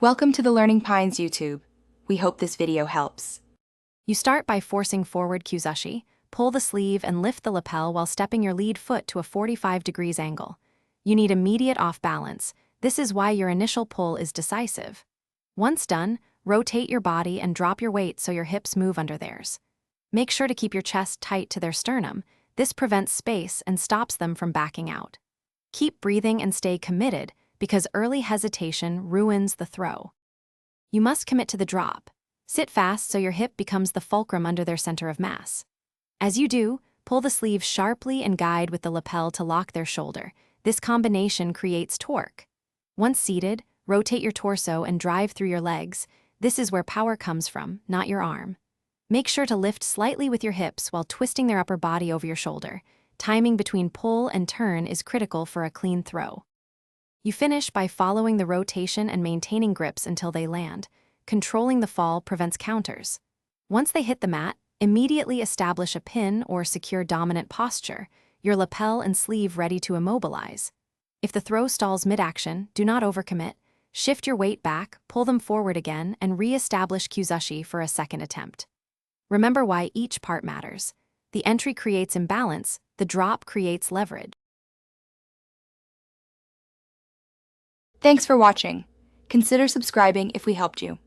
Welcome to the Learning Pines YouTube. We hope this video helps. You start by forcing forward kyuzashi, pull the sleeve and lift the lapel while stepping your lead foot to a 45 degrees angle. You need immediate off balance. This is why your initial pull is decisive. Once done, rotate your body and drop your weight so your hips move under theirs. Make sure to keep your chest tight to their sternum. This prevents space and stops them from backing out. Keep breathing and stay committed, because early hesitation ruins the throw. You must commit to the drop. Sit fast so your hip becomes the fulcrum under their center of mass. As you do, pull the sleeve sharply and guide with the lapel to lock their shoulder. This combination creates torque. Once seated, rotate your torso and drive through your legs. This is where power comes from, not your arm. Make sure to lift slightly with your hips while twisting their upper body over your shoulder. Timing between pull and turn is critical for a clean throw. You finish by following the rotation and maintaining grips until they land. Controlling the fall prevents counters. Once they hit the mat, immediately establish a pin or secure dominant posture, your lapel and sleeve ready to immobilize. If the throw stalls mid-action, do not overcommit. Shift your weight back, pull them forward again, and re-establish kyuzashi for a second attempt. Remember why each part matters. The entry creates imbalance, the drop creates leverage. Thanks for watching. Consider subscribing if we helped you.